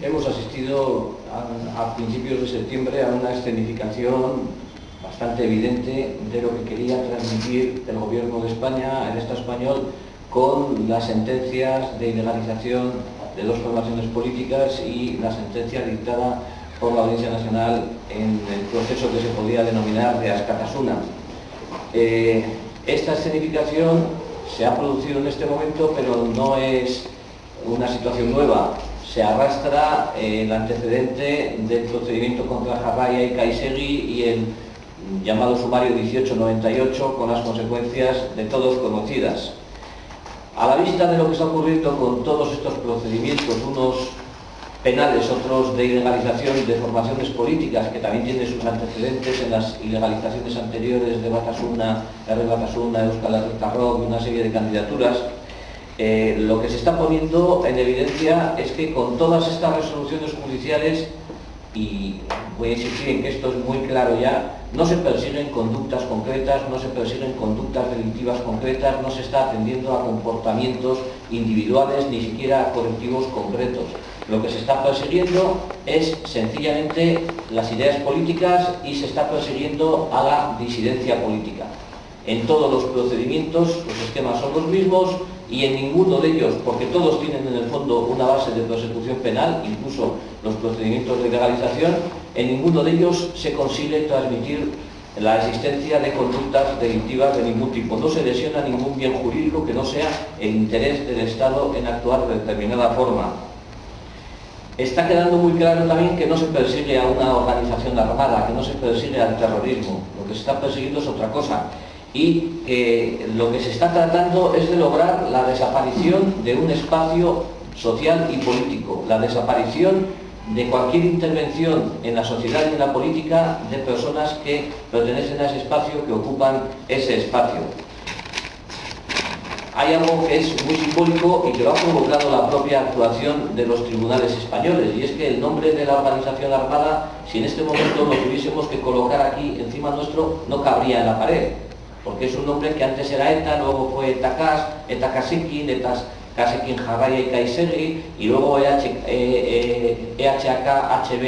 Hemos asistido a principios de septiembre a una escenificación bastante evidente de lo que quería transmitir el Gobierno de España, el Estado español, con las sentencias de ilegalización de dos formaciones políticas y la sentencia dictada por la Audiencia Nacional en el proceso que se podía denominar de Askatasuna. Esta escenificación se ha producido en este momento, pero no es una situación nueva. Se arrastra el antecedente del procedimiento contra Jarraia y Kaisegi y el llamado sumario 1898, con las consecuencias de todos conocidas. A la vista de lo que está ocurriendo con todos estos procedimientos, unos penales, otros de ilegalización de formaciones políticas, que también tienen sus antecedentes en las ilegalizaciones anteriores de Batasuna, R. Batasuna, Euskal Herritarrok y una serie de candidaturas, lo que se está poniendo en evidencia es que con todas estas resoluciones judiciales, y voy a insistir en que esto es muy claro ya, no se persiguen conductas concretas, no se persiguen conductas delictivas concretas, no se está atendiendo a comportamientos individuales, ni siquiera a colectivos concretos. Lo que se está persiguiendo es sencillamente las ideas políticas y se está persiguiendo a la disidencia política. En todos los procedimientos los esquemas son los mismos y en ninguno de ellos, porque todos tienen en el fondo una base de persecución penal, incluso los procedimientos de legalización, en ninguno de ellos se consigue transmitir la existencia de conductas delictivas de ningún tipo. No se lesiona ningún bien jurídico que no sea el interés del Estado en actuar de determinada forma. Está quedando muy claro también que no se persigue a una organización armada, que no se persigue al terrorismo. Lo que se está persiguiendo es otra cosa. Y que lo que se está tratando es de lograr la desaparición de un espacio social y político, la desaparición de cualquier intervención en la sociedad y en la política de personas que pertenecen a ese espacio, que ocupan ese espacio. Hay algo que es muy simbólico y que lo ha provocado la propia actuación de los tribunales españoles, y es que el nombre de la organización armada, si en este momento lo tuviésemos que colocar aquí encima nuestro, no cabría en la pared, porque es un nombre que antes era ETA, luego fue ETA-KAS, ETA-Kasekin, ETA-Kasekin Jarraia y Kaisegi, y luego EHK, HB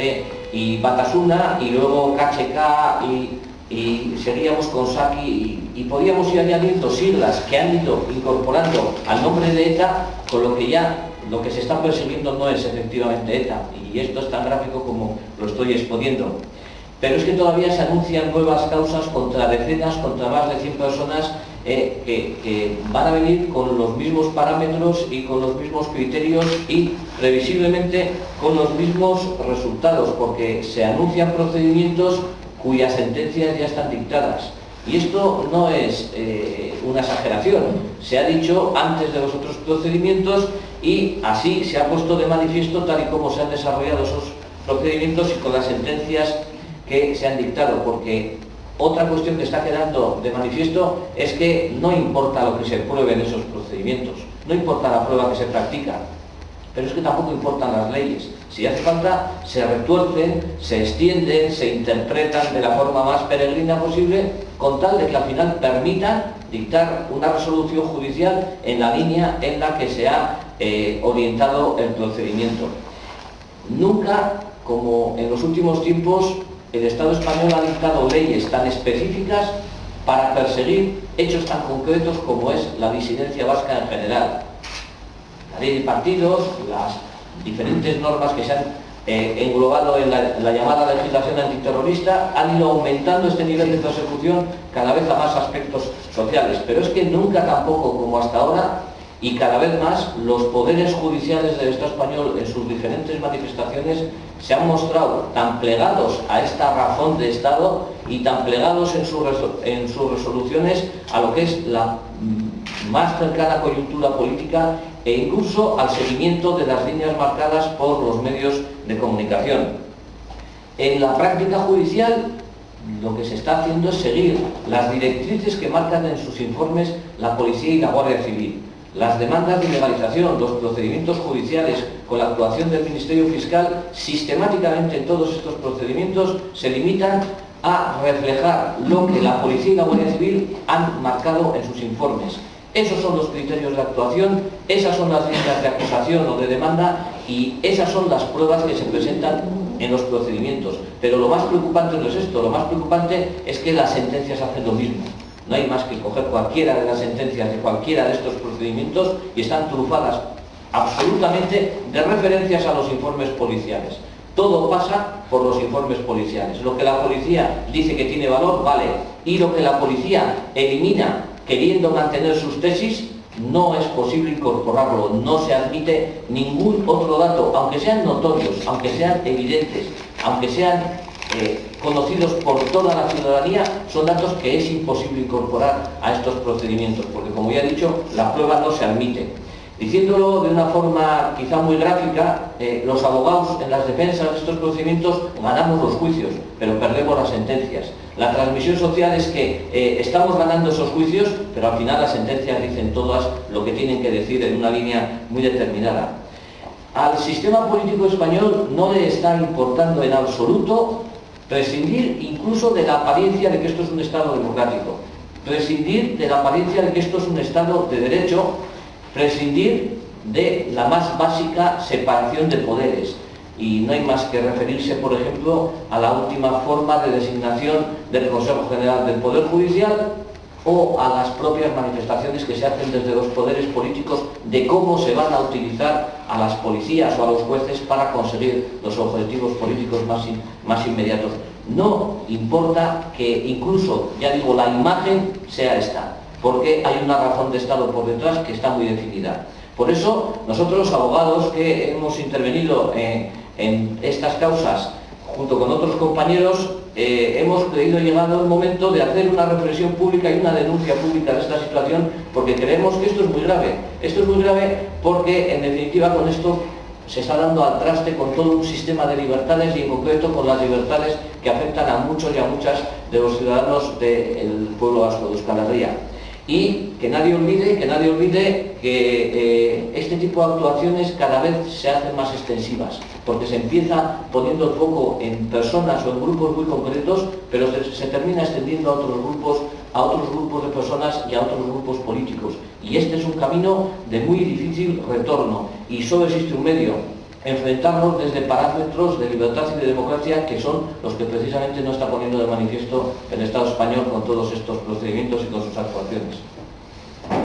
y Batasuna, y luego KHK y seguíamos con Saki y podíamos ir añadiendo siglas que han ido incorporando al nombre de ETA, con lo que ya lo que se está persiguiendo no es efectivamente ETA, y esto es tan gráfico como lo estoy exponiendo. Pero es que todavía se anuncian nuevas causas contra decenas, contra más de 100 personas que van a venir con los mismos parámetros y con los mismos criterios y previsiblemente con los mismos resultados, porque se anuncian procedimientos cuyas sentencias ya están dictadas. Y esto no es una exageración, se ha dicho antes de los otros procedimientos y así se ha puesto de manifiesto tal y como se han desarrollado esos procedimientos y con las sentencias que se han dictado, porque otra cuestión que está quedando de manifiesto es que no importa lo que se pruebe en esos procedimientos, no importa la prueba que se practica, pero es que tampoco importan las leyes. Si hace falta, se retuercen, se extienden, se interpretan de la forma más peregrina posible, con tal de que al final permitan dictar una resolución judicial en la línea en la que se ha orientado el procedimiento. Nunca, como en los últimos tiempos, el Estado español ha dictado leyes tan específicas para perseguir hechos tan concretos como es la disidencia vasca en general. La ley de partidos, las diferentes normas que se han englobado en la llamada legislación antiterrorista han ido aumentando este nivel de persecución cada vez a más aspectos sociales. Pero es que nunca tampoco como hasta ahora, y cada vez más, los poderes judiciales del Estado español en sus diferentes manifestaciones se han mostrado tan plegados a esta razón de Estado y tan plegados en sus resoluciones a lo que es la más cercana coyuntura política e incluso al seguimiento de las líneas marcadas por los medios de comunicación. En la práctica judicial, lo que se está haciendo es seguir las directrices que marcan en sus informes la Policía y la Guardia Civil. Las demandas de ilegalización, los procedimientos judiciales con la actuación del Ministerio Fiscal, sistemáticamente en todos estos procedimientos se limitan a reflejar lo que la Policía y la Guardia Civil han marcado en sus informes. Esos son los criterios de actuación, esas son las líneas de acusación o de demanda y esas son las pruebas que se presentan en los procedimientos. Pero lo más preocupante no es esto, lo más preocupante es que las sentencias hacen lo mismo. No hay más que coger cualquiera de las sentencias de cualquiera de estos procedimientos y están trufadas absolutamente de referencias a los informes policiales. Todo pasa por los informes policiales. Lo que la policía dice que tiene valor, vale. Y lo que la policía elimina queriendo mantener sus tesis, no es posible incorporarlo. No se admite ningún otro dato, aunque sean notorios, aunque sean evidentes, aunque sean conocidos por toda la ciudadanía, son datos que es imposible incorporar a estos procedimientos, porque como ya he dicho, la prueba no se admite. Diciéndolo de una forma quizá muy gráfica, los abogados en las defensas de estos procedimientos ganamos los juicios, pero perdemos las sentencias. La transmisión social es que estamos ganando esos juicios, pero al final las sentencias dicen todas lo que tienen que decir en una línea muy determinada. Al sistema político español no le está importando en absoluto prescindir incluso de la apariencia de que esto es un Estado democrático, prescindir de la apariencia de que esto es un Estado de derecho, prescindir de la más básica separación de poderes. Y no hay más que referirse, por ejemplo, a la última forma de designación del Consejo General del Poder Judicial o a las propias manifestaciones que se hacen desde los poderes políticos de cómo se van a utilizar a las policías o a los jueces para conseguir los objetivos políticos más inmediatos. No importa que incluso, ya digo, la imagen sea esta, porque hay una razón de Estado por detrás que está muy definida. Por eso, nosotros los abogados que hemos intervenido en estas causas, junto con otros compañeros, hemos creído llegado el momento de hacer una reflexión pública y una denuncia pública de esta situación, porque creemos que esto es muy grave. Esto es muy grave porque, en definitiva, con esto se está dando al traste con todo un sistema de libertades y, en concreto, con las libertades que afectan a muchos y a muchas de los ciudadanos del pueblo vasco de Euskal Herria. Y que nadie olvide que este tipo de actuaciones cada vez se hacen más extensivas, porque se empieza poniendo el foco en personas o en grupos muy concretos, pero se termina extendiendo a otros grupos de personas y a otros grupos políticos. Y este es un camino de muy difícil retorno, y solo existe un medio: enfrentarnos desde parámetros de libertad y de democracia, que son los que precisamente no está poniendo de manifiesto el Estado español con todos estos procedimientos y con sus actuaciones.